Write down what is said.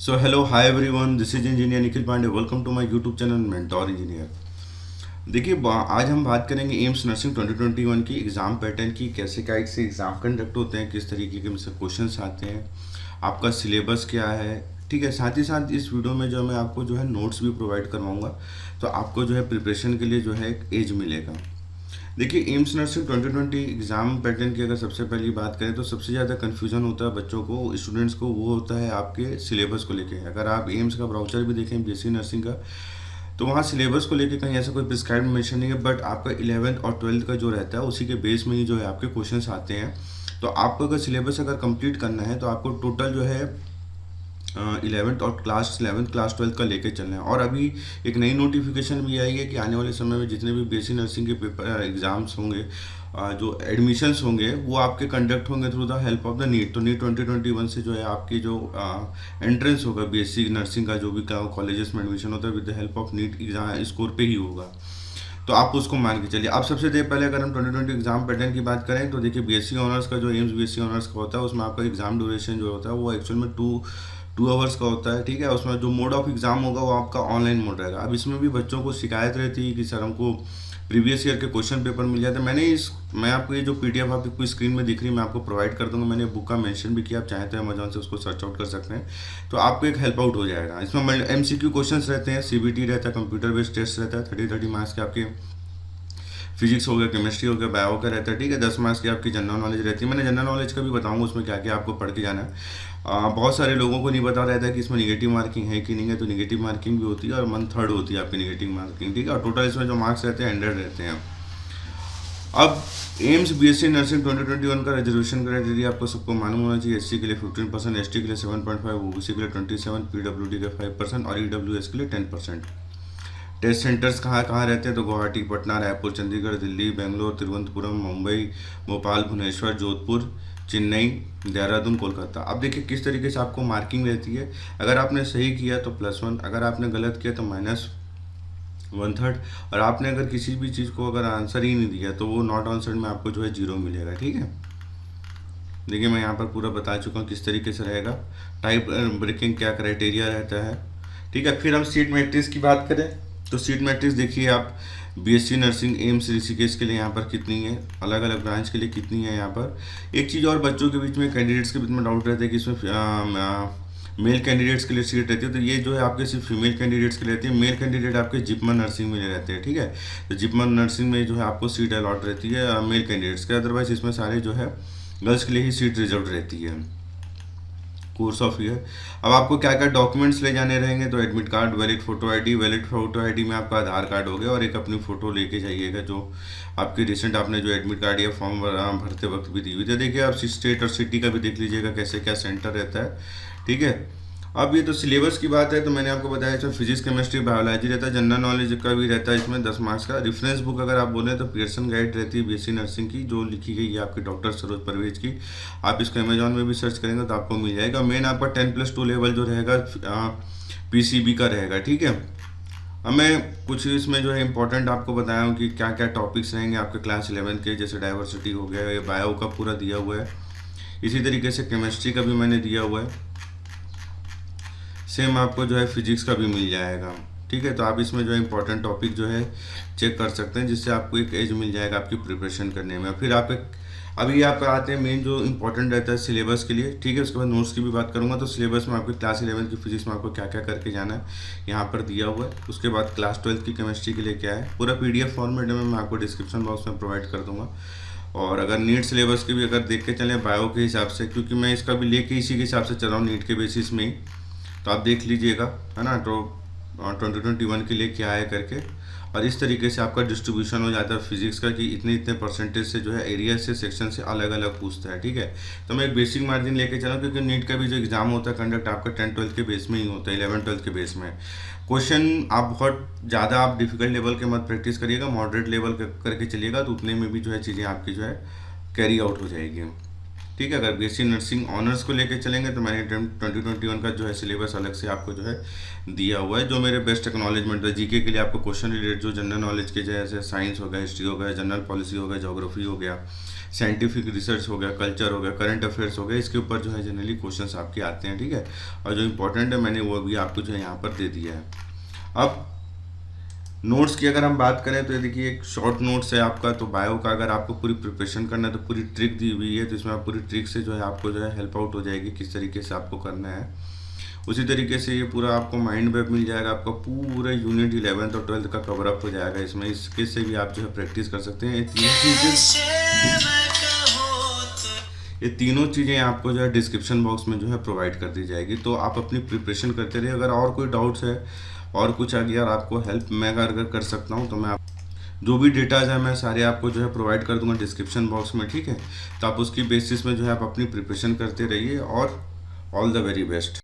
So hello hi everyone, this is engineer Nikhil Pandey. Welcome to my YouTube channel mentor engineer. देखिए, आज हम बात करेंगे एम्स नर्सिंग 2021 की एग्ज़ाम पैटर्न की। कैसे क्या से एग्ज़ाम कंडक्ट होते हैं, किस तरीके के से क्वेश्चंस आते हैं, आपका सिलेबस क्या है। ठीक है, साथ ही साथ इस वीडियो में जो मैं आपको जो है नोट्स भी प्रोवाइड करवाऊंगा, तो आपको जो है प्रिपरेशन के लिए जो है एक एज मिलेगा। देखिए, एम्स नर्सिंग 2020 एग्ज़ाम पैटर्न की अगर सबसे पहली बात करें तो सबसे ज़्यादा कन्फ्यूज़न होता है बच्चों को, स्टूडेंट्स को, वो होता है आपके सिलेबस को लेके। अगर आप एम्स का ब्राउचर भी देखें बीएससी नर्सिंग का, तो वहाँ सिलेबस को लेके कहीं ऐसा कोई प्रिस्क्राइब मेंशन नहीं है, बट आपका 11th और 12th का जो रहता है उसी के बेस में ही जो है आपके क्वेश्चंस आते हैं। तो आपको अगर सिलेबस अगर कंप्लीट करना है तो आपको टोटल जो है 11th और क्लास 11th क्लास 12th का लेके चलना है। और अभी एक नई नोटिफिकेशन भी आई है कि आने वाले समय में जितने भी बीएससी नर्सिंग के पेपर एग्ज़ाम्स होंगे, जो एडमिशन्स होंगे, वो आपके कंडक्ट होंगे through the help of the NEET. तो नीट 2021 से जो है आपकी जो एंट्रेंस होगा बीएससी नर्सिंग का, जो भी कॉलेजेस में एडमिशन होता है, with the help of NEET exam score पे ही होगा। तो आप उसको मान के चलिए। अब सबसे देर पहले अगर हम 2020 एग्जाम पैटर्न की बात करें तो देखिए, बीएससी ऑनर्स का जो एम्स बीएससी ऑनर्स का होता है उसमें आपका एग्जाम ड्यूरेशन जो होता है वो एक्चुअल में टू आवर्स का होता है। ठीक है, उसमें जो मोड ऑफ एग्ज़ाम होगा वो आपका ऑनलाइन मोड रहेगा। अब इसमें भी बच्चों को शिकायत रहती है कि सर हमको प्रीवियस ईयर के क्वेश्चन पेपर मिल जाते हैं। मैं आपको ये जो पीडीएफ आपको स्क्रीन में दिख रही है मैं आपको प्रोवाइड कर दूंगा। मैंने बुक का मेंशन भी किया, आप चाहें तो अमेजोन से उसको सर्च आउट कर सकते हैं, तो आपको एक हेल्प आउट हो जाएगा। इसमें एमसीक्यू क्वेश्चंस रहते हैं, सीबीटी रहता है, कंप्यूटर बेस्ड टेस्ट रहता है, 30 मार्क्स के आपके फिजिक्स हो गया, केमिस्ट्री हो गया, बायो का रहता है। ठीक है, 10 मार्क्स की आपकी जनरल नॉलेज रहती है। मैंने जनरल नॉलेज का भी बताऊंगा उसमें क्या क्या आपको पढ़ के जाना है। बहुत सारे लोगों को नहीं पता रहता है कि इसमें निगेटिव मार्किंग है कि नहीं है, तो निगेटिव मार्किंग भी होती है और 1/3 होती है आपकी निगेटिव मार्किंग। ठीक है, और टोटल इसमें जो मार्क्स रहते हैं 100 रहते हैं। अब एम्स बीएससी नर्सिंग 2021 का रिजर्वेशन क्राइटेरिया आपको सबको मालूम होना चाहिए। एससी के लिए 15%, एसटी के लिए 7.5, ओबीसी के लिए 27, पीडब्ल्यूडी के 5% और ईडब्ल्यूएस के लिए 10%। टेस्ट सेंटर्स कहाँ कहाँ रहते हैं तो गुवाहाटी, पटना, रायपुर, चंडीगढ़, दिल्ली, बेंगलोर, तिरुवनंतपुरम, मुंबई, भोपाल, भुवनेश्वर, जोधपुर, चेन्नई, देहरादून, कोलकाता। अब देखिए किस तरीके से आपको मार्किंग रहती है। अगर आपने सही किया तो +1, अगर आपने गलत किया तो -1/3, और आपने अगर किसी भी चीज़ को अगर आंसर ही नहीं दिया तो वो नॉट आंसर में आपको जो है 0 मिलेगा। ठीक है, देखिए मैं यहाँ पर पूरा बता चुका हूँ किस तरीके से रहेगा, टाइप ब्रेकिंग क्या क्राइटेरिया रहता है। ठीक है, फिर हम सीट मैट्रिक्स की बात करें तो सीट मैट्रिक्स देखिए आप बीएससी नर्सिंग एम्स ऋषिकेश के लिए यहाँ पर कितनी है, अलग अलग ब्रांच के लिए कितनी है। यहाँ पर एक चीज़ और बच्चों के बीच में, कैंडिडेट्स के बीच में डाउट रहता है कि इसमें मेल कैंडिडेट्स के लिए सीट रहती है, तो ये जो है आपके सिर्फ फीमेल कैंडिडेट्स के लिए रहती है। मेल कैंडिडेट आपके जिप्मन नर्सिंग में रहते हैं। ठीक है, तो जिप्मन नर्सिंग में जो है आपको सीट अलॉट रहती है मेल कैंडिडेट्स के, अदरवाइज इसमें सारे जो है गर्ल्स के लिए ही सीट रिजर्व रहती है कोर्स ऑफ ईयर। अब आपको क्या क्या डॉक्यूमेंट्स ले जाने रहेंगे तो admit card, valid photo ID में आपका आधार कार्ड हो गया, और एक अपनी फ़ोटो लेके जाइएगा जो आपकी रिसेंट आपने जो एडमिट कार्ड या फॉर्म भरते वक्त भी दी हुई थी। देखिए आप स्टेट और सिटी का भी देख लीजिएगा कैसे क्या सेंटर रहता है। ठीक है, अब ये तो सिलेबस की बात है, तो मैंने आपको बताया इसमें फिजिक्स, केमिस्ट्री, बायोलॉजी रहता है, जनरल नॉलेज का भी रहता है इसमें 10 मार्क्स का। रेफरेंस बुक अगर आप बोलें तो पियर्सन गाइड रहती है बीएससी नर्सिंग की, जो लिखी गई है आपकी डॉक्टर सरोज परवेज की। आप इसको अमेजोन में भी सर्च करेंगे तो आपको मिल जाएगा। मेन आपका 10+2 लेवल जो रहेगा पीसीबी का रहेगा। ठीक है, अब मैं कुछ इसमें जो है इंपॉर्टेंट आपको बताया हूँ कि क्या क्या टॉपिक्स रहेंगे आपके क्लास 11 के, जैसे डाइवर्सिटी हो गया, ये बायो का पूरा दिया हुआ है। इसी तरीके से केमिस्ट्री का भी मैंने दिया हुआ है, सेम आपको जो है फिजिक्स का भी मिल जाएगा। ठीक है, तो आप इसमें जो है इंपॉर्टेंट टॉपिक जो है चेक कर सकते हैं, जिससे आपको एक एज मिल जाएगा आपकी प्रिपरेशन करने में। फिर आप एक अभी आप आते हैं मेन जो इंपॉर्टेंट रहता है सिलेबस के लिए। ठीक है, उसके बाद नोट्स की भी बात करूंगा। तो सिलेबस में आपकी क्लास 11 की फिजिक्स में आपको क्या क्या करके जाना है यहाँ पर दिया हुआ है। उसके बाद क्लास 12 की केमिस्ट्री के लिए क्या है, पूरा पीडीएफ फॉर्मेट में मैं आपको डिस्क्रिप्शन बॉक्स में प्रोवाइड कर दूंगा। और अगर नीट सिलेबस की भी अगर देख के चलें बायो के हिसाब से, क्योंकि मैं इसका भी लेके इसी के हिसाब से चल रहा हूँ नीट के बेसिस में ही, तो आप देख लीजिएगा, है ना। तो 2021 के लिए क्या है करके, और इस तरीके से आपका डिस्ट्रीब्यूशन हो जाता है फिजिक्स का कि इतने इतने परसेंटेज से जो है एरिया से सेक्शन से अलग अलग पूछता है। ठीक है, तो मैं एक बेसिक मार्जिन लेके चला, क्योंकि नीट का भी जो एग्जाम होता है कंडक्ट आपका 10-12 के बेस में ही होता है, 11-12 के बेस में। क्वेश्चन आप बहुत ज़्यादा आप डिफिकल्ट लेवल के मत प्रैक्टिस करिएगा, मॉडरेट लेवल करके चलिएगा, तो उतने में भी जो है चीज़ें आपकी जो है कैरी आउट हो जाएगी। ठीक है, अगर बीएससी नर्सिंग ऑनर्स को लेके चलेंगे तो मैंने 2021 का जो है सिलेबस अलग से आपको जो है दिया हुआ है, जो मेरे बेस्ट एक्नॉलेजमेंट है। जीके के लिए आपको क्वेश्चन रिलेटेड जो जनरल नॉलेज के जैसे साइंस हो गया, हिस्ट्री हो गया, जनरल पॉलिसी हो गया, ज्योग्राफी हो गया, साइंटिफिक रिसर्च हो गया, कल्चर हो गया, करंट अफेयर्स हो गया, इसके ऊपर जो है जनरली क्वेश्चंस आपके आते हैं, ठीक है। और जो इंपॉर्टेंट है मैंने वो भी आपको जो है यहाँ पर दे दिया है। अब नोट्स की अगर हम बात करें तो ये देखिए एक शॉर्ट नोट्स है आपका, तो बायो का अगर आपको पूरी प्रिपरेशन करना है तो पूरी ट्रिक दी हुई है, तो इसमें आप पूरी ट्रिक से जो है आपको जो है हेल्प आउट हो जाएगी किस तरीके से आपको करना है। उसी तरीके से ये पूरा आपको माइंड मैप मिल जाएगा, आपका पूरा यूनिट 11th और 12th का कवर अप हो जाएगा इसमें। इसके से भी आप जो है प्रैक्टिस कर सकते हैं। ये तीनों चीज़ें आपको जो है डिस्क्रिप्शन बॉक्स में जो है प्रोवाइड कर दी जाएगी, तो आप अपनी प्रिपरेशन करते रहिए। अगर और कोई डाउट्स है और कुछ आ गया और आपको हेल्प मैं अगर कर सकता हूँ तो मैं जो भी डेटाज है मैं सारे आपको जो है प्रोवाइड कर दूंगा डिस्क्रिप्शन बॉक्स में, ठीक है। तो आप उसकी बेसिस में जो है आप अपनी प्रिपरेशन करते रहिए और ऑल द वेरी बेस्ट।